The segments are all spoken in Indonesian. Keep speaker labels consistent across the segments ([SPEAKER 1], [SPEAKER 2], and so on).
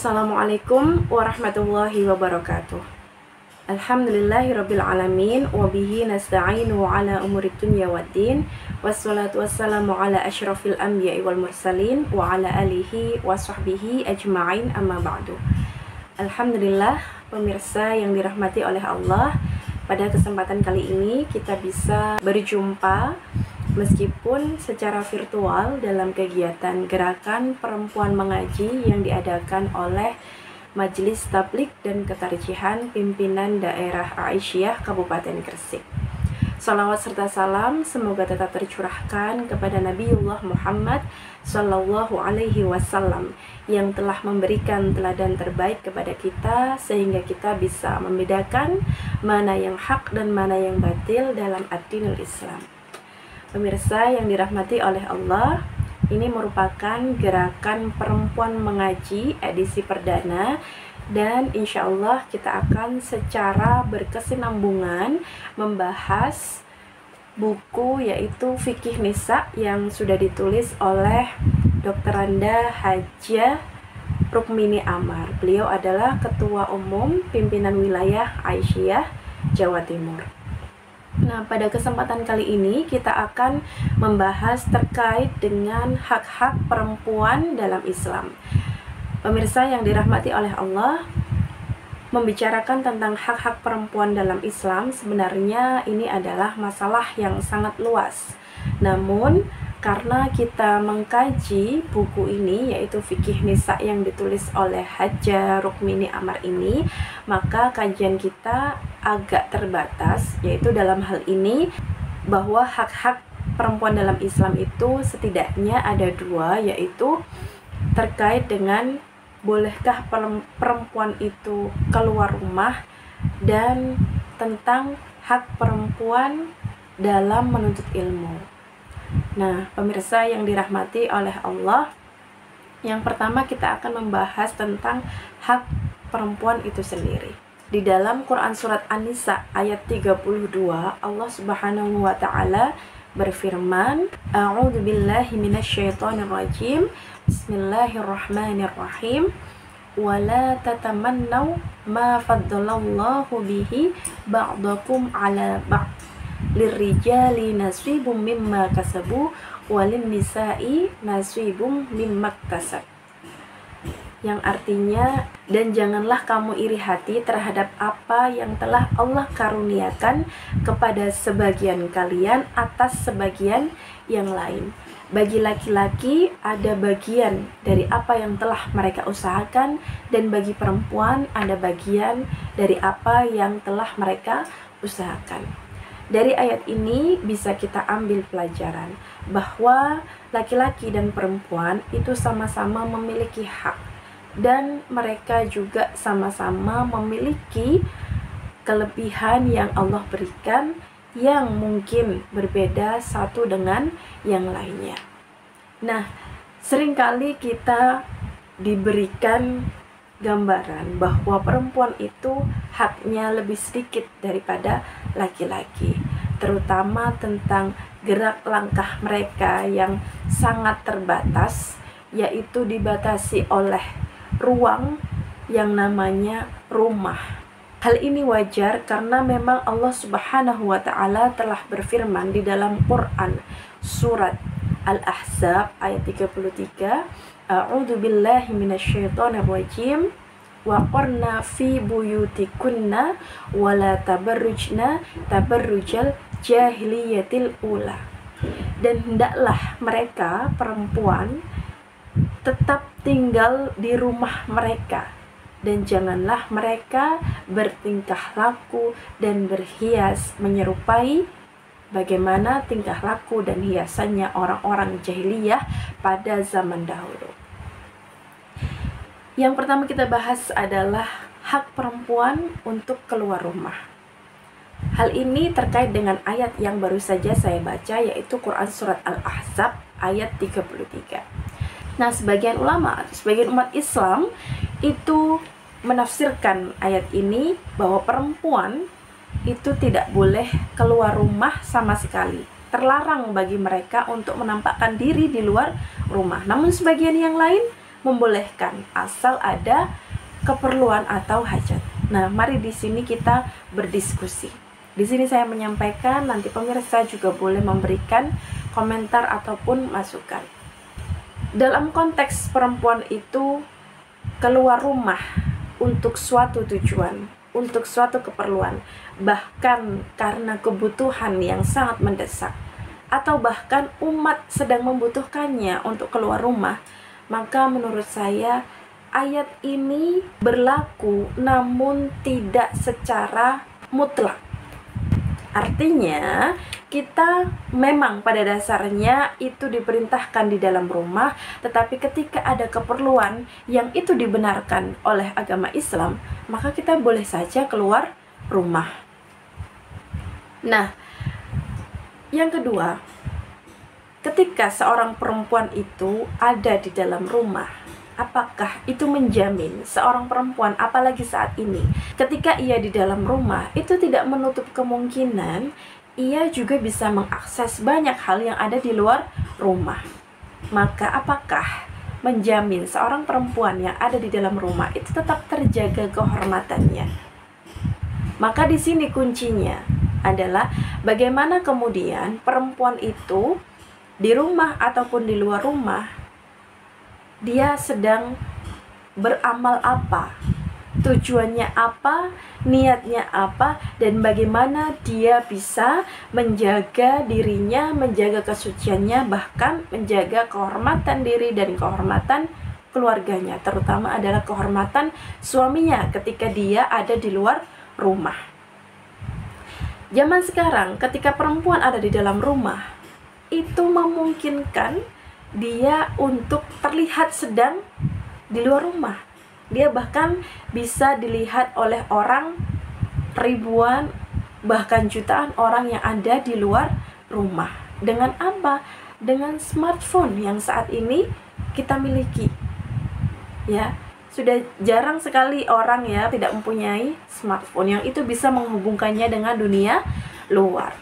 [SPEAKER 1] Assalamualaikum warahmatullahi wabarakatuh. Alhamdulillahirabbil alamin wa bihi nasta'inu ala umurid dunya waddin. Wassalatu wassalamu ala asyrafil anbiya'i wal mursalin wa ala alihi wa sahbihi ajma'in, amma ba'du. Alhamdulillah, pemirsa yang dirahmati oleh Allah, pada kesempatan kali ini kita bisa berjumpa meskipun secara virtual dalam kegiatan gerakan perempuan mengaji yang diadakan oleh Majelis Tabligh dan Ketarjihan Pimpinan Daerah Aisyah Kabupaten Gresik. Salawat serta salam semoga tetap tercurahkan kepada Nabiullah Muhammad Sallallahu Alaihi Wasallam yang telah memberikan teladan terbaik kepada kita sehingga kita bisa membedakan mana yang hak dan mana yang batil dalam ad-dinul Islam. Pemirsa yang dirahmati oleh Allah, ini merupakan gerakan perempuan mengaji edisi perdana, dan insya Allah kita akan secara berkesinambungan membahas buku yaitu Fikih Nisa yang sudah ditulis oleh Dr. Randa Hajah Rukmini Amar. Beliau adalah Ketua Umum Pimpinan Wilayah Aisyah Jawa Timur. Nah, pada kesempatan kali ini kita akan membahas terkait dengan hak-hak perempuan dalam Islam. Pemirsa yang dirahmati oleh Allah, membicarakan tentang hak-hak perempuan dalam Islam sebenarnya ini adalah masalah yang sangat luas. Namun, karena kita mengkaji buku ini yaitu Fikih Nisa yang ditulis oleh Hajah Rukmini Amar ini, maka kajian kita agak terbatas, yaitu dalam hal ini bahwa hak-hak perempuan dalam Islam itu setidaknya ada dua, yaitu terkait dengan bolehkah perempuan itu keluar rumah dan tentang hak perempuan dalam menuntut ilmu. Nah, pemirsa yang dirahmati oleh Allah, yang pertama kita akan membahas tentang hak perempuan itu sendiri. Di dalam Quran Surat An-Nisa ayat 32, Allah Subhanahu wa Ta'ala berfirman, A'udzu billahi minasyaitonir rajim. Bismillahirrahmanirrahim. Wala tatamannaw ma faddalallahu bihi ba'dakum 'ala ba'd. Lirrijali nasibum mimma kasabu walin nisa'i nasibum mimma kasab. Yang artinya, dan janganlah kamu iri hati terhadap apa yang telah Allah karuniakan kepada sebagian kalian atas sebagian yang lain. Bagi laki-laki ada bagian dari apa yang telah mereka usahakan, dan bagi perempuan ada bagian dari apa yang telah mereka usahakan. Dari ayat ini bisa kita ambil pelajaran bahwa laki-laki dan perempuan itu sama-sama memiliki hak, dan mereka juga sama-sama memiliki kelebihan yang Allah berikan yang mungkin berbeda satu dengan yang lainnya. Nah, seringkali kita diberikan gambaran bahwa perempuan itu haknya lebih sedikit daripada laki-laki, terutama tentang gerak langkah mereka yang sangat terbatas, yaitu dibatasi oleh ruang yang namanya rumah. Hal ini wajar karena memang Allah Subhanahu wa Ta'ala telah berfirman di dalam Quran surat Al-Ahzab ayat 33, A'udzu billahi minasyaitonir rajim. Wa qarna fi buyutikunna wa la tabarrujna tabarrujal jahiliyatil ula. Dan hendaklah mereka perempuan tetap tinggal di rumah mereka, dan janganlah mereka bertingkah laku dan berhias menyerupai bagaimana tingkah laku dan hiasannya orang-orang jahiliyah pada zaman dahulu. Yang pertama kita bahas adalah hak perempuan untuk keluar rumah. Hal ini terkait dengan ayat yang baru saja saya baca, yaitu Quran Surat Al-Ahzab ayat 33. Nah, sebagian ulama, sebagian umat Islam itu menafsirkan ayat ini bahwa perempuan itu tidak boleh keluar rumah sama sekali. Terlarang bagi mereka untuk menampakkan diri di luar rumah. Namun sebagian yang lain membolehkan asal ada keperluan atau hajat. Nah, mari di sini kita berdiskusi. Di sini saya menyampaikan, nanti pemirsa juga boleh memberikan komentar ataupun masukan. Dalam konteks perempuan itu keluar rumah untuk suatu tujuan, untuk suatu keperluan, bahkan karena kebutuhan yang sangat mendesak, atau bahkan umat sedang membutuhkannya untuk keluar rumah, maka menurut saya ayat ini berlaku namun tidak secara mutlak. Artinya, kita memang pada dasarnya itu diperintahkan di dalam rumah, tetapi ketika ada keperluan yang itu dibenarkan oleh agama Islam, maka kita boleh saja keluar rumah. Nah, yang kedua, ketika seorang perempuan itu ada di dalam rumah, apakah itu menjamin seorang perempuan, apalagi saat ini, ketika ia di dalam rumah, itu tidak menutup kemungkinan ia juga bisa mengakses banyak hal yang ada di luar rumah. Maka apakah menjamin seorang perempuan yang ada di dalam rumah itu tetap terjaga kehormatannya? Maka di sini kuncinya adalah bagaimana kemudian perempuan itu di rumah ataupun di luar rumah, dia sedang beramal apa, tujuannya apa, niatnya apa, dan bagaimana dia bisa menjaga dirinya, menjaga kesuciannya, bahkan menjaga kehormatan diri dan kehormatan keluarganya, terutama adalah kehormatan suaminya ketika dia ada di luar rumah. Zaman sekarang ketika perempuan ada di dalam rumah, itu memungkinkan dia untuk terlihat sedang di luar rumah. Dia bahkan bisa dilihat oleh orang ribuan, bahkan jutaan orang yang ada di luar rumah. Dengan apa? Dengan smartphone yang saat ini kita miliki. Ya, sudah jarang sekali orang ya tidak mempunyai smartphone yang itu bisa menghubungkannya dengan dunia luar.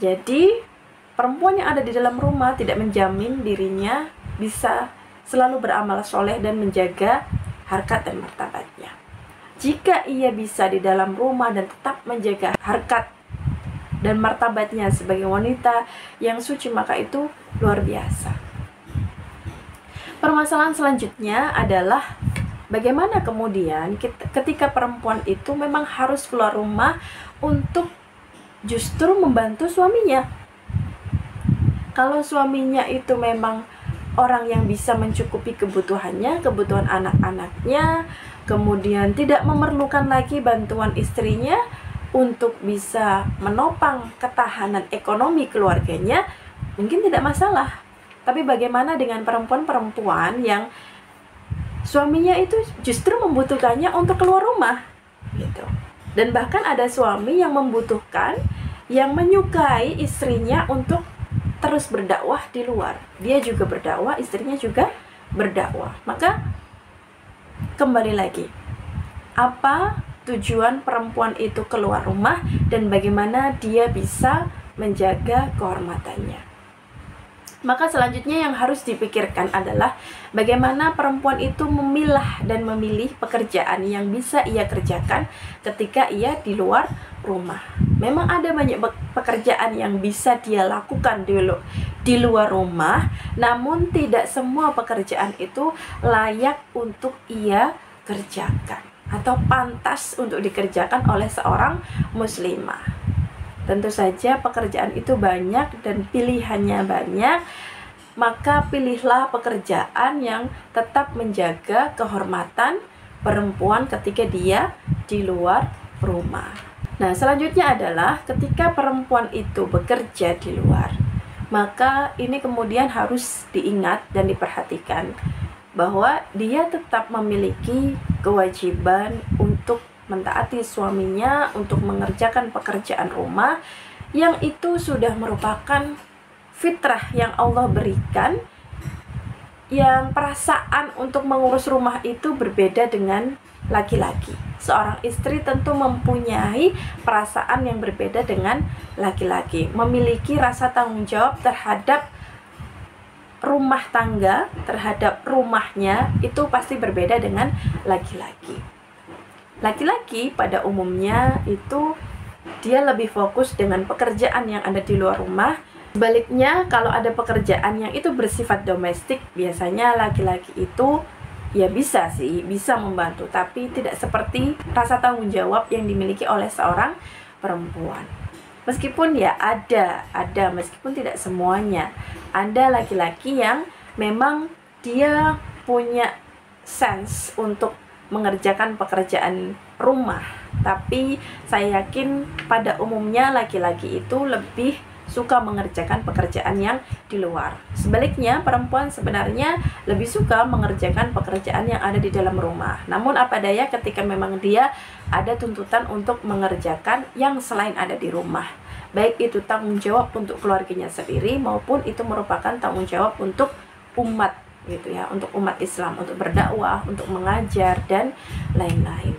[SPEAKER 1] Jadi perempuan yang ada di dalam rumah tidak menjamin dirinya bisa selalu beramal soleh dan menjaga harkat dan martabatnya. Jika ia bisa di dalam rumah dan tetap menjaga harkat dan martabatnya sebagai wanita yang suci, maka itu luar biasa. Permasalahan selanjutnya adalah bagaimana kemudian ketika perempuan itu memang harus keluar rumah untuk justru membantu suaminya. Kalau suaminya itu memang orang yang bisa mencukupi kebutuhannya, kebutuhan anak-anaknya, kemudian tidak memerlukan lagi bantuan istrinya untuk bisa menopang ketahanan ekonomi keluarganya, mungkin tidak masalah. Tapi bagaimana dengan perempuan-perempuan yang suaminya itu justru membutuhkannya untuk keluar rumah, gitu. Dan bahkan ada suami yang membutuhkan, yang menyukai istrinya untuk terus berdakwah di luar. Dia juga berdakwah, istrinya juga berdakwah. Maka kembali lagi, apa tujuan perempuan itu keluar rumah dan bagaimana dia bisa menjaga kehormatannya? Maka selanjutnya yang harus dipikirkan adalah bagaimana perempuan itu memilah dan memilih pekerjaan yang bisa ia kerjakan ketika ia di luar rumah. Memang ada banyak pekerjaan yang bisa dia lakukan di luar rumah, namun tidak semua pekerjaan itu layak untuk ia kerjakan atau pantas untuk dikerjakan oleh seorang muslimah. Tentu saja pekerjaan itu banyak dan pilihannya banyak, maka pilihlah pekerjaan yang tetap menjaga kehormatan perempuan ketika dia di luar rumah. Nah, selanjutnya adalah ketika perempuan itu bekerja di luar, maka ini kemudian harus diingat dan diperhatikan bahwa dia tetap memiliki kewajiban untuk mentaati suaminya, untuk mengerjakan pekerjaan rumah yang itu sudah merupakan fitrah yang Allah berikan, yang perasaan untuk mengurus rumah itu berbeda dengan laki-laki. Seorang istri tentu mempunyai perasaan yang berbeda dengan laki-laki, memiliki rasa tanggung jawab terhadap rumah tangga, terhadap rumahnya itu pasti berbeda dengan laki-laki. Laki-laki pada umumnya itu dia lebih fokus dengan pekerjaan yang ada di luar rumah. Sebaliknya, kalau ada pekerjaan yang itu bersifat domestik, biasanya laki-laki itu ya bisa sih, bisa membantu, tapi tidak seperti rasa tanggung jawab yang dimiliki oleh seorang perempuan. Meskipun ya ada, meskipun tidak semuanya. Ada laki-laki yang memang dia punya sense untuk mengerjakan pekerjaan rumah, tapi saya yakin pada umumnya laki-laki itu lebih suka mengerjakan pekerjaan yang di luar. Sebaliknya, perempuan sebenarnya lebih suka mengerjakan pekerjaan yang ada di dalam rumah. Namun apa daya ketika memang dia ada tuntutan untuk mengerjakan yang selain ada di rumah. Baik itu tanggung jawab untuk keluarganya sendiri maupun itu merupakan tanggung jawab untuk umat gitu ya, untuk umat Islam, untuk berdakwah, untuk mengajar dan lain-lain.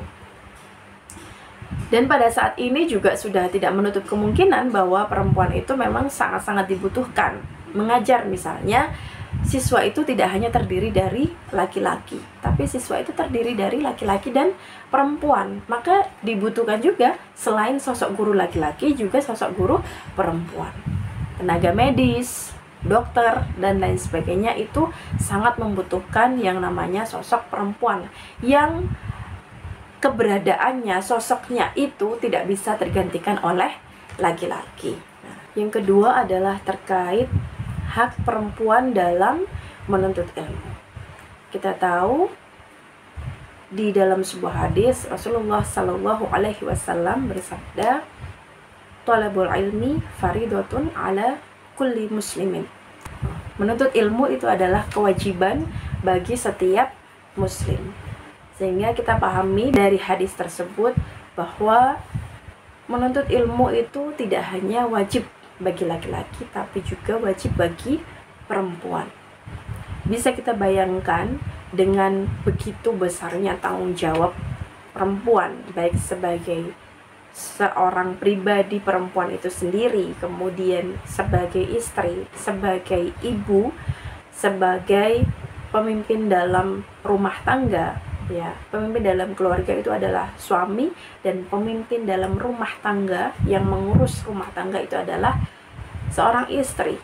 [SPEAKER 1] Dan pada saat ini juga sudah tidak menutup kemungkinan bahwa perempuan itu memang sangat-sangat dibutuhkan. Mengajar misalnya, siswa itu tidak hanya terdiri dari laki-laki, tapi siswa itu terdiri dari laki-laki dan perempuan. Maka dibutuhkan juga selain sosok guru laki-laki, juga sosok guru perempuan. Tenaga medis, dokter, dan lain sebagainya itu sangat membutuhkan yang namanya sosok perempuan yang keberadaannya, sosoknya itu tidak bisa tergantikan oleh laki-laki. Nah, yang kedua adalah terkait hak perempuan dalam menuntut ilmu. Kita tahu di dalam sebuah hadis Rasulullah Shallallahu Alaihi Wasallam bersabda, "Thalabul ilmi faridatun ala kulli muslimin." Menuntut ilmu itu adalah kewajiban bagi setiap muslim. Sehingga kita pahami dari hadis tersebut bahwa menuntut ilmu itu tidak hanya wajib bagi laki-laki, tapi juga wajib bagi perempuan. Bisa kita bayangkan dengan begitu besarnya tanggung jawab perempuan, baik sebagai seorang pribadi perempuan itu sendiri, kemudian sebagai istri, sebagai ibu, sebagai pemimpin dalam rumah tangga. Ya, pemimpin dalam keluarga itu adalah suami, dan pemimpin dalam rumah tangga yang mengurus rumah tangga itu adalah seorang istri.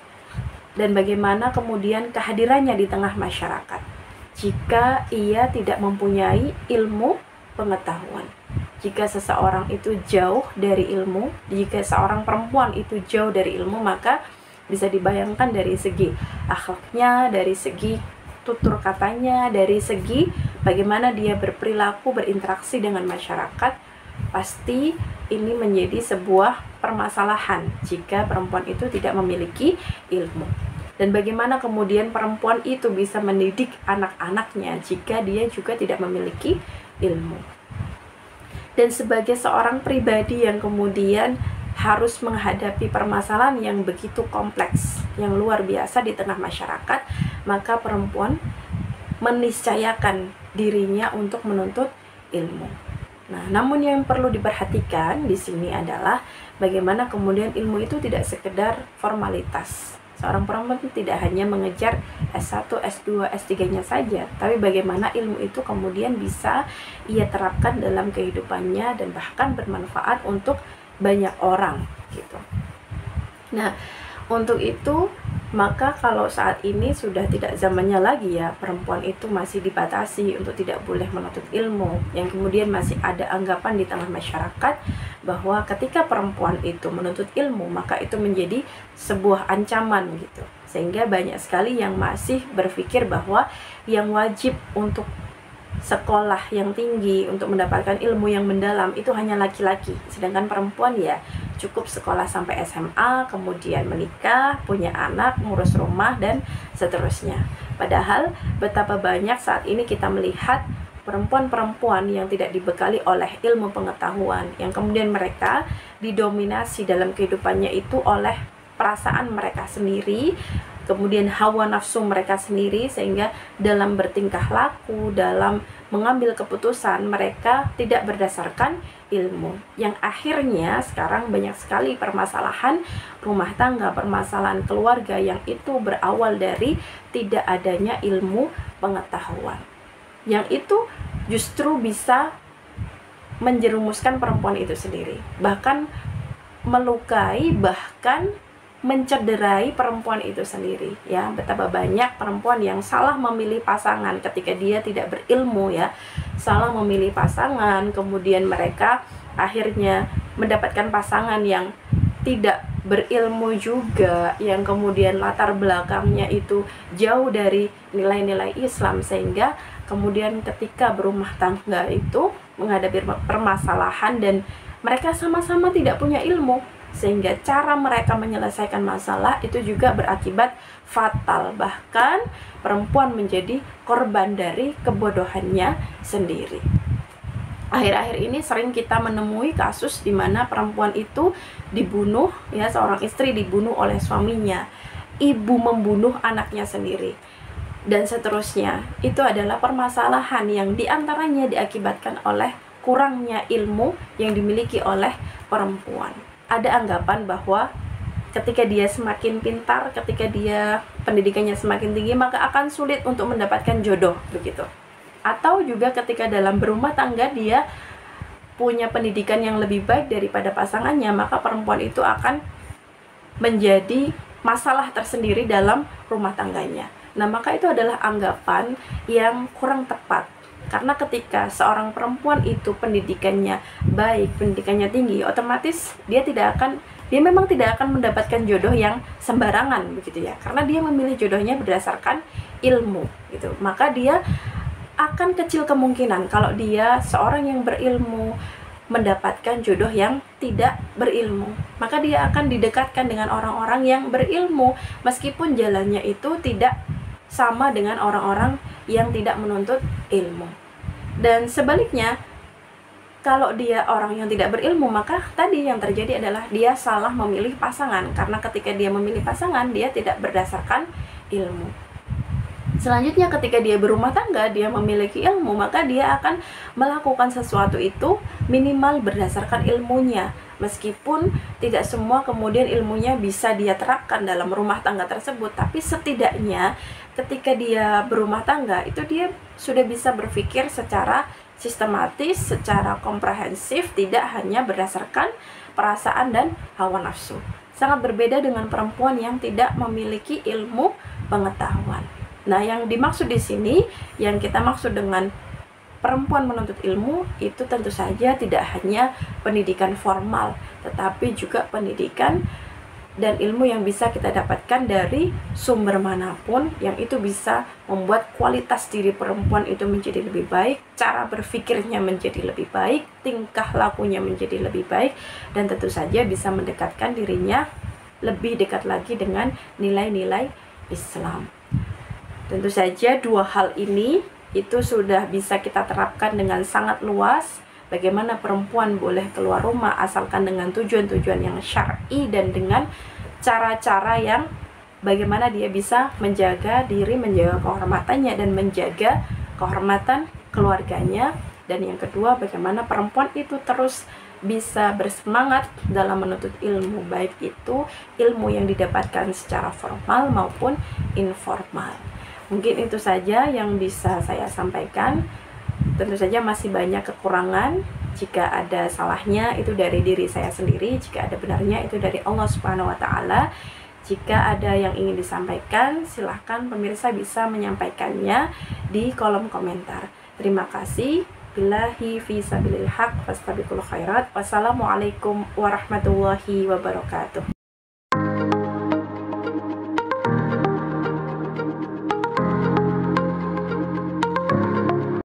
[SPEAKER 1] Dan bagaimana kemudian kehadirannya di tengah masyarakat jika ia tidak mempunyai ilmu pengetahuan. Jika seseorang itu jauh dari ilmu, jika seorang perempuan itu jauh dari ilmu, maka bisa dibayangkan dari segi akhlaknya, dari segi tutur katanya, dari segi bagaimana dia berperilaku, berinteraksi dengan masyarakat, pasti ini menjadi sebuah permasalahan jika perempuan itu tidak memiliki ilmu. Dan bagaimana kemudian perempuan itu bisa mendidik anak-anaknya jika dia juga tidak memiliki ilmu. Dan sebagai seorang pribadi yang kemudian harus menghadapi permasalahan yang begitu kompleks, yang luar biasa di tengah masyarakat, maka perempuan meniscayakan dirinya untuk menuntut ilmu. Nah, namun yang perlu diperhatikan di sini adalah bagaimana kemudian ilmu itu tidak sekedar formalitas. Seorang perempuan tidak hanya mengejar S1, S2, S3-nya saja, tapi bagaimana ilmu itu kemudian bisa ia terapkan dalam kehidupannya dan bahkan bermanfaat untuk banyak orang gitu. Nah, untuk itu maka kalau saat ini sudah tidak zamannya lagi ya perempuan itu masih dibatasi untuk tidak boleh menuntut ilmu, yang kemudian masih ada anggapan di tengah masyarakat bahwa ketika perempuan itu menuntut ilmu maka itu menjadi sebuah ancaman gitu, sehingga banyak sekali yang masih berpikir bahwa yang wajib untuk sekolah yang tinggi, untuk mendapatkan ilmu yang mendalam itu hanya laki-laki, sedangkan perempuan ya cukup sekolah sampai SMA, kemudian menikah, punya anak, ngurus rumah, dan seterusnya. Padahal betapa banyak saat ini kita melihat perempuan-perempuan yang tidak dibekali oleh ilmu pengetahuan, yang kemudian mereka didominasi dalam kehidupannya itu oleh perasaan mereka sendiri, kemudian hawa nafsu mereka sendiri, sehingga dalam bertingkah laku, dalam mengambil keputusan mereka tidak berdasarkan ilmu, yang akhirnya sekarang banyak sekali permasalahan rumah tangga, permasalahan keluarga yang itu berawal dari tidak adanya ilmu pengetahuan, yang itu justru bisa menjerumuskan perempuan itu sendiri, bahkan melukai, bahkan mencederai perempuan itu sendiri. Ya, betapa banyak perempuan yang salah memilih pasangan ketika dia tidak berilmu, ya, salah memilih pasangan, kemudian mereka akhirnya mendapatkan pasangan yang tidak berilmu juga, yang kemudian latar belakangnya itu jauh dari nilai-nilai Islam, sehingga kemudian ketika berumah tangga itu menghadapi permasalahan dan mereka sama-sama tidak punya ilmu, sehingga cara mereka menyelesaikan masalah itu juga berakibat fatal, bahkan perempuan menjadi korban dari kebodohannya sendiri. Akhir-akhir ini sering kita menemui kasus di mana perempuan itu dibunuh, ya, seorang istri dibunuh oleh suaminya, ibu membunuh anaknya sendiri, dan seterusnya. Itu adalah permasalahan yang diantaranya diakibatkan oleh kurangnya ilmu yang dimiliki oleh perempuan. Ada anggapan bahwa ketika dia semakin pintar, ketika dia pendidikannya semakin tinggi, maka akan sulit untuk mendapatkan jodoh, begitu. Atau juga ketika dalam berumah tangga dia punya pendidikan yang lebih baik daripada pasangannya, maka perempuan itu akan menjadi masalah tersendiri dalam rumah tangganya. Nah, maka itu adalah anggapan yang kurang tepat. Karena ketika seorang perempuan itu pendidikannya baik, pendidikannya tinggi, otomatis dia memang tidak akan mendapatkan jodoh yang sembarangan, begitu ya. Karena dia memilih jodohnya berdasarkan ilmu, gitu. Maka dia akan kecil kemungkinan kalau dia seorang yang berilmu mendapatkan jodoh yang tidak berilmu. Maka dia akan didekatkan dengan orang-orang yang berilmu, meskipun jalannya itu tidak sama dengan orang-orang yang tidak menuntut ilmu. Dan sebaliknya, kalau dia orang yang tidak berilmu, maka tadi yang terjadi adalah dia salah memilih pasangan, karena ketika dia memilih pasangan, dia tidak berdasarkan ilmu. Selanjutnya, ketika dia berumah tangga, dia memiliki ilmu, maka dia akan melakukan sesuatu itu minimal berdasarkan ilmunya. Meskipun tidak semua kemudian ilmunya bisa dia terapkan dalam rumah tangga tersebut, tapi setidaknya ketika dia berumah tangga, itu dia sudah bisa berpikir secara sistematis, secara komprehensif, tidak hanya berdasarkan perasaan dan hawa nafsu. Sangat berbeda dengan perempuan yang tidak memiliki ilmu pengetahuan. Nah, yang dimaksud di sini, yang kita maksud dengan perempuan menuntut ilmu, itu tentu saja tidak hanya pendidikan formal, tetapi juga pendidikan dan ilmu yang bisa kita dapatkan dari sumber manapun, yang itu bisa membuat kualitas diri perempuan itu menjadi lebih baik, cara berpikirnya menjadi lebih baik, tingkah lakunya menjadi lebih baik, dan tentu saja bisa mendekatkan dirinya lebih dekat lagi dengan nilai-nilai Islam. Tentu saja dua hal ini itu sudah bisa kita terapkan dengan sangat luas. Bagaimana perempuan boleh keluar rumah asalkan dengan tujuan-tujuan yang syar'i dan dengan cara-cara yang bagaimana dia bisa menjaga diri, menjaga kehormatannya dan menjaga kehormatan keluarganya. Dan yang kedua, bagaimana perempuan itu terus bisa bersemangat dalam menuntut ilmu, baik itu ilmu yang didapatkan secara formal maupun informal. Mungkin itu saja yang bisa saya sampaikan. Tentu saja masih banyak kekurangan. Jika ada salahnya itu dari diri saya sendiri, jika ada benarnya itu dari Allah Subhanahu wa Ta'ala. Jika ada yang ingin disampaikan, silahkan pemirsa bisa menyampaikannya di kolom komentar. Terima kasih. Billahi fi sabilil haq fastabiqul khairat. Wassalamualaikum warahmatullahi wabarakatuh.